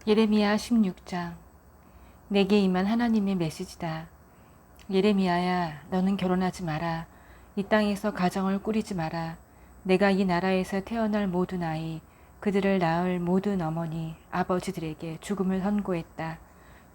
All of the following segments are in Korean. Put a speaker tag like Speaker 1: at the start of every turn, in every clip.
Speaker 1: 예레미야 16장. 내게 임한 하나님의 메시지다. 예레미야야, 너는 결혼하지 마라. 이 땅에서 가정을 꾸리지 마라. 내가 이 나라에서 태어날 모든 아이, 그들을 낳을 모든 어머니, 아버지들에게 죽음을 선고했다.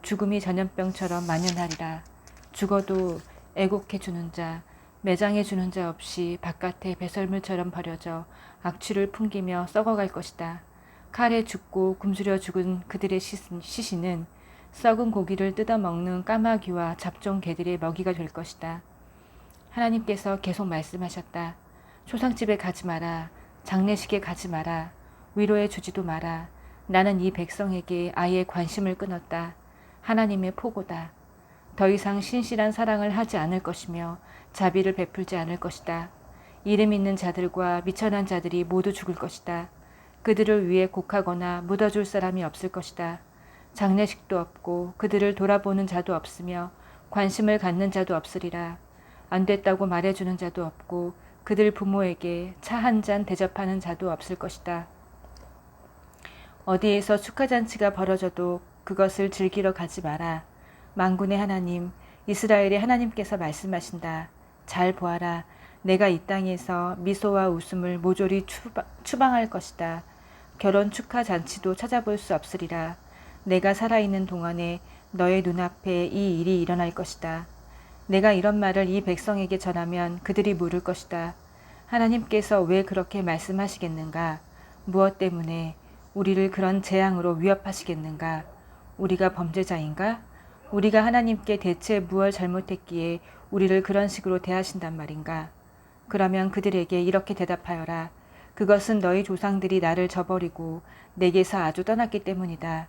Speaker 1: 죽음이 전염병처럼 만연하리라. 죽어도 애곡해 주는 자, 매장해 주는 자 없이 바깥에 배설물처럼 버려져 악취를 풍기며 썩어갈 것이다. 칼에 죽고 굶주려 죽은 그들의 시신은 썩은 고기를 뜯어먹는 까마귀와 잡종 개들의 먹이가 될 것이다. 하나님께서 계속 말씀하셨다. 초상집에 가지 마라. 장례식에 가지 마라. 위로해 주지도 마라. 나는 이 백성에게 아예 관심을 끊었다. 하나님의 포고다. 더 이상 신실한 사랑을 하지 않을 것이며 자비를 베풀지 않을 것이다. 이름 있는 자들과 미천한 자들이 모두 죽을 것이다. 그들을 위해 곡하거나 묻어줄 사람이 없을 것이다. 장례식도 없고 그들을 돌아보는 자도 없으며 관심을 갖는 자도 없으리라. 안 됐다고 말해주는 자도 없고 그들 부모에게 차 한 잔 대접하는 자도 없을 것이다. 어디에서 축하잔치가 벌어져도 그것을 즐기러 가지 마라. 만군의 하나님, 이스라엘의 하나님께서 말씀하신다. 잘 보아라. 내가 이 땅에서 미소와 웃음을 모조리 추방할 것이다. 결혼 축하 잔치도 찾아볼 수 없으리라. 내가 살아있는 동안에 너의 눈앞에 이 일이 일어날 것이다. 내가 이런 말을 이 백성에게 전하면 그들이 물을 것이다. 하나님께서 왜 그렇게 말씀하시겠는가? 무엇 때문에 우리를 그런 재앙으로 위협하시겠는가? 우리가 범죄자인가? 우리가 하나님께 대체 무엇 잘못했기에 우리를 그런 식으로 대하신단 말인가? 그러면 그들에게 이렇게 대답하여라. 그것은 너희 조상들이 나를 저버리고 내게서 아주 떠났기 때문이다.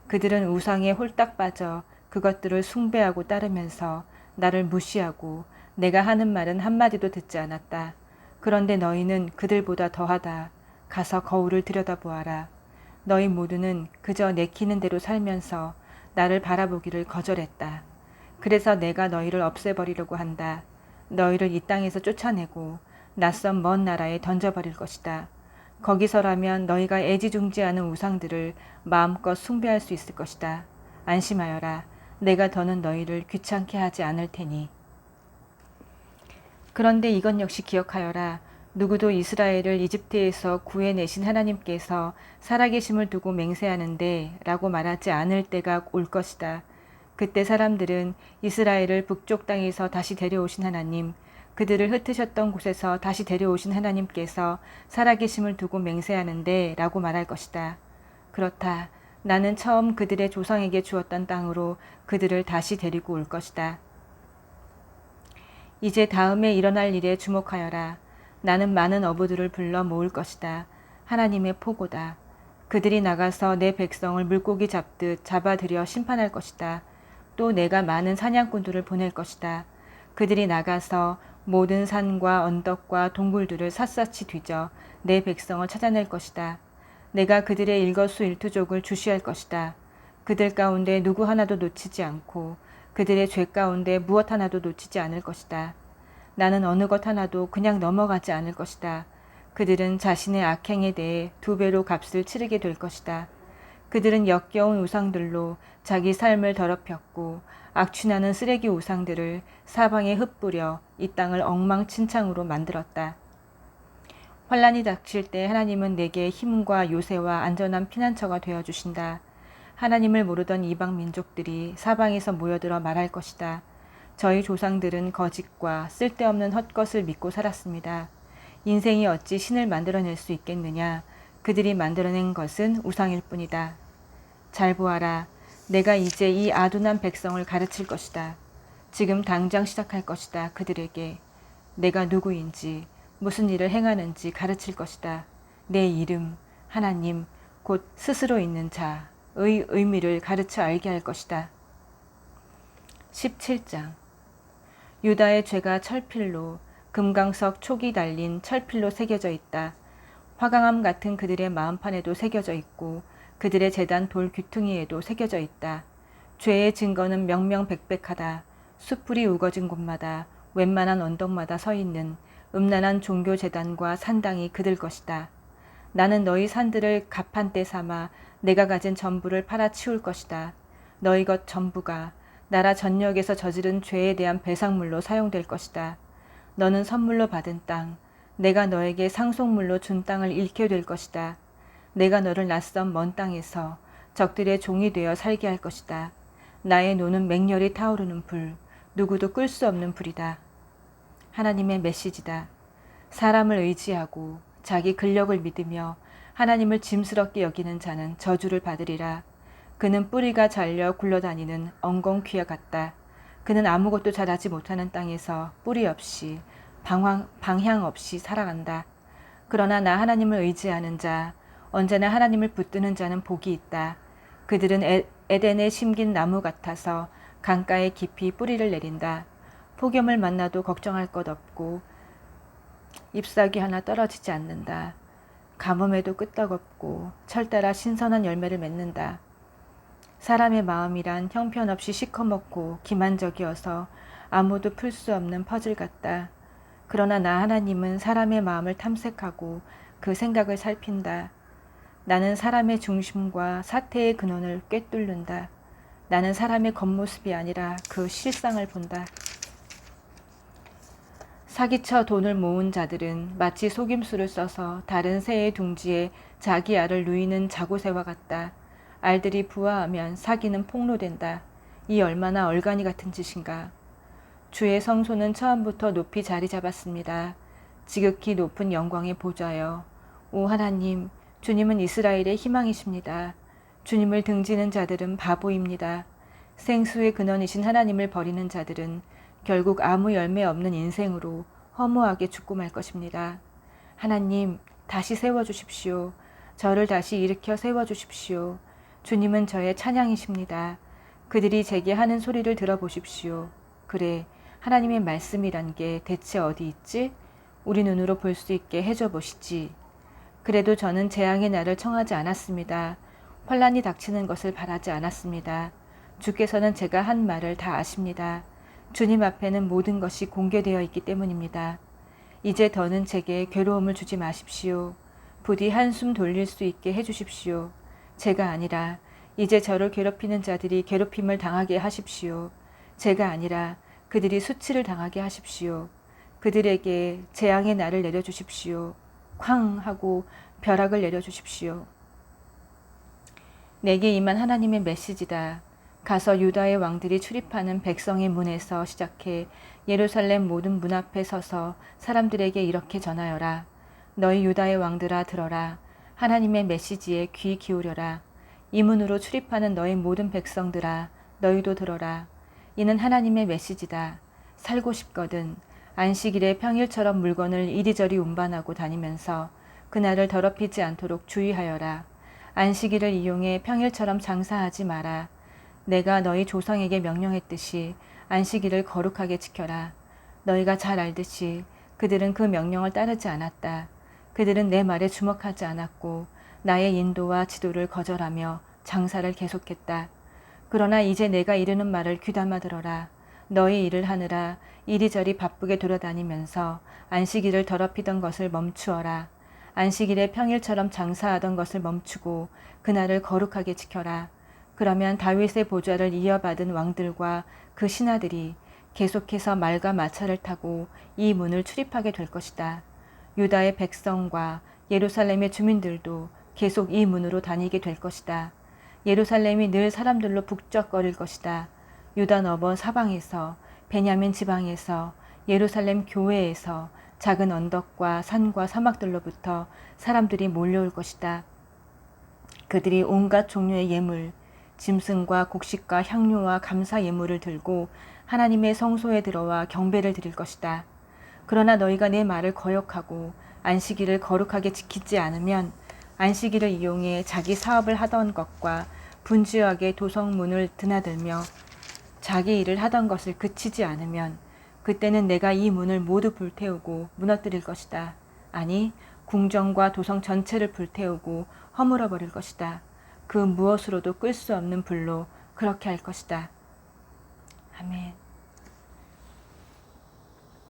Speaker 1: 그들은 우상에 홀딱 빠져 그것들을 숭배하고 따르면서 나를 무시하고 내가 하는 말은 한마디도 듣지 않았다. 그런데 너희는 그들보다 더하다. 가서 거울을 들여다보아라. 너희 모두는 그저 내키는 대로 살면서 나를 바라보기를 거절했다. 그래서 내가 너희를 없애버리려고 한다. 너희를 이 땅에서 쫓아내고 낯선 먼 나라에 던져버릴 것이다. 거기서라면 너희가 애지중지하는 우상들을 마음껏 숭배할 수 있을 것이다. 안심하여라. 내가 더는 너희를 귀찮게 하지 않을 테니. 그런데 이것 역시 기억하여라. 누구도 이스라엘을 이집트에서 구해내신 하나님께서 살아계심을 두고 맹세하는데 라고 말하지 않을 때가 올 것이다. 그때 사람들은 이스라엘을 북쪽 땅에서 다시 데려오신 하나님, 그들을 흩으셨던 곳에서 다시 데려오신 하나님께서 살아계심을 두고 맹세하는데 라고 말할 것이다. 그렇다. 나는 처음 그들의 조상에게 주었던 땅으로 그들을 다시 데리고 올 것이다. 이제 다음에 일어날 일에 주목하여라. 나는 많은 어부들을 불러 모을 것이다. 하나님의 포고다. 그들이 나가서 내 백성을 물고기 잡듯 잡아들여 심판할 것이다. 또 내가 많은 사냥꾼들을 보낼 것이다. 그들이 나가서 모든 산과 언덕과 동굴들을 샅샅이 뒤져 내 백성을 찾아낼 것이다. 내가 그들의 일거수일투족을 주시할 것이다. 그들 가운데 누구 하나도 놓치지 않고 그들의 죄 가운데 무엇 하나도 놓치지 않을 것이다. 나는 어느 것 하나도 그냥 넘어가지 않을 것이다. 그들은 자신의 악행에 대해 2배로 값을 치르게 될 것이다. 그들은 역겨운 우상들로 자기 삶을 더럽혔고 악취나는 쓰레기 우상들을 사방에 흩뿌려 이 땅을 엉망진창으로 만들었다. 환란이 닥칠 때 하나님은 내게 힘과 요새와 안전한 피난처가 되어주신다. 하나님을 모르던 이방 민족들이 사방에서 모여들어 말할 것이다. 저희 조상들은 거짓과 쓸데없는 헛것을 믿고 살았습니다. 인생이 어찌 신을 만들어낼 수 있겠느냐. 그들이 만들어낸 것은 우상일 뿐이다. 잘 보아라. 내가 이제 이 아둔한 백성을 가르칠 것이다. 지금 당장 시작할 것이다. 그들에게 내가 누구인지 무슨 일을 행하는지 가르칠 것이다. 내 이름, 하나님, 곧 스스로 있는 자의 의미를 가르쳐 알게 할 것이다. 17장. 유다의 죄가 철필로, 금강석 촉이 달린 철필로 새겨져 있다. 화강암 같은 그들의 마음판에도 새겨져 있고 그들의 제단 돌 귀퉁이에도 새겨져 있다. 죄의 증거는 명명백백하다. 숯불이 우거진 곳마다 웬만한 언덕마다 서 있는 음란한 종교 재단과 산당이 그들 것이다. 나는 너희 산들을 가판대 삼아 내가 가진 전부를 팔아치울 것이다. 너희 것 전부가 나라 전역에서 저지른 죄에 대한 배상물로 사용될 것이다. 너는 선물로 받은 땅, 내가 너에게 상속물로 준 땅을 잃게 될 것이다. 내가 너를 낯선 먼 땅에서 적들의 종이 되어 살게 할 것이다. 나의 노는 맹렬히 타오르는 불, 누구도 끌 수 없는 불이다. 하나님의 메시지다. 사람을 의지하고 자기 근력을 믿으며 하나님을 짐스럽게 여기는 자는 저주를 받으리라. 그는 뿌리가 잘려 굴러다니는 엉겅퀴와 같다. 그는 아무것도 자라지 못하는 땅에서 뿌리 없이 방향 없이 살아간다. 그러나 나 하나님을 의지하는 자, 언제나 하나님을 붙드는 자는 복이 있다. 그들은 에덴에 심긴 나무 같아서 강가에 깊이 뿌리를 내린다. 폭염을 만나도 걱정할 것 없고 잎사귀 하나 떨어지지 않는다. 가뭄에도 끄떡없고 철따라 신선한 열매를 맺는다. 사람의 마음이란 형편없이 시커멓고 기만적이어서 아무도 풀 수 없는 퍼즐 같다. 그러나 나 하나님은 사람의 마음을 탐색하고 그 생각을 살핀다. 나는 사람의 중심과 사태의 근원을 꿰뚫는다. 나는 사람의 겉모습이 아니라 그 실상을 본다. 사기쳐 돈을 모은 자들은 마치 속임수를 써서 다른 새의 둥지에 자기 알을 누이는 자고새와 같다. 알들이 부화하면 사기는 폭로된다. 이 얼마나 얼간이 같은 짓인가. 주의 성소는 처음부터 높이 자리 잡았습니다. 지극히 높은 영광의 보좌여. 오 하나님, 주님은 이스라엘의 희망이십니다. 주님을 등지는 자들은 바보입니다. 생수의 근원이신 하나님을 버리는 자들은 결국 아무 열매 없는 인생으로 허무하게 죽고 말 것입니다. 하나님, 다시 세워주십시오. 저를 다시 일으켜 세워주십시오. 주님은 저의 찬양이십니다. 그들이 제게 하는 소리를 들어보십시오. 그래, 하나님의 말씀이란 게 대체 어디 있지? 우리 눈으로 볼 수 있게 해줘 보시지. 그래도 저는 재앙의 날을 청하지 않았습니다. 환란이 닥치는 것을 바라지 않았습니다. 주께서는 제가 한 말을 다 아십니다. 주님 앞에는 모든 것이 공개되어 있기 때문입니다. 이제 더는 제게 괴로움을 주지 마십시오. 부디 한숨 돌릴 수 있게 해주십시오. 제가 아니라 이제 저를 괴롭히는 자들이 괴롭힘을 당하게 하십시오. 제가 아니라 그들이 수치를 당하게 하십시오. 그들에게 재앙의 날을 내려주십시오. 쾅 하고 벼락을 내려주십시오. 내게 임한 하나님의 메시지다. 가서 유다의 왕들이 출입하는 백성의 문에서 시작해 예루살렘 모든 문 앞에 서서 사람들에게 이렇게 전하여라. 너희 유다의 왕들아 들어라. 하나님의 메시지에 귀 기울여라. 이 문으로 출입하는 너희 모든 백성들아 너희도 들어라. 이는 하나님의 메시지다. 살고 싶거든 안식일에 평일처럼 물건을 이리저리 운반하고 다니면서 그날을 더럽히지 않도록 주의하여라. 안식일을 이용해 평일처럼 장사하지 마라. 내가 너희 조상에게 명령했듯이 안식일을 거룩하게 지켜라. 너희가 잘 알듯이 그들은 그 명령을 따르지 않았다. 그들은 내 말에 주목하지 않았고 나의 인도와 지도를 거절하며 장사를 계속했다. 그러나 이제 내가 이르는 말을 귀담아 들어라. 너희 일을 하느라 이리저리 바쁘게 돌아다니면서 안식일을 더럽히던 것을 멈추어라. 안식일에 평일처럼 장사하던 것을 멈추고 그날을 거룩하게 지켜라. 그러면 다윗의 보좌를 이어받은 왕들과 그 신하들이 계속해서 말과 마차를 타고 이 문을 출입하게 될 것이다. 유다의 백성과 예루살렘의 주민들도 계속 이 문으로 다니게 될 것이다. 예루살렘이 늘 사람들로 북적거릴 것이다. 유다 너머 사방에서, 베냐민 지방에서, 예루살렘 교회에서, 작은 언덕과 산과 사막들로부터 사람들이 몰려올 것이다. 그들이 온갖 종류의 예물, 짐승과 곡식과 향료와 감사 예물을 들고 하나님의 성소에 들어와 경배를 드릴 것이다. 그러나 너희가 내 말을 거역하고 안식일을 거룩하게 지키지 않으면 안식일을 이용해 자기 사업을 하던 것과 분주하게 도성문을 드나들며 자기 일을 하던 것을 그치지 않으면 그때는 내가 이 문을 모두 불태우고 무너뜨릴 것이다. 아니, 궁정과 도성 전체를 불태우고 허물어 버릴 것이다. 그 무엇으로도 끌 수 없는 불로 그렇게 할 것이다. 아멘.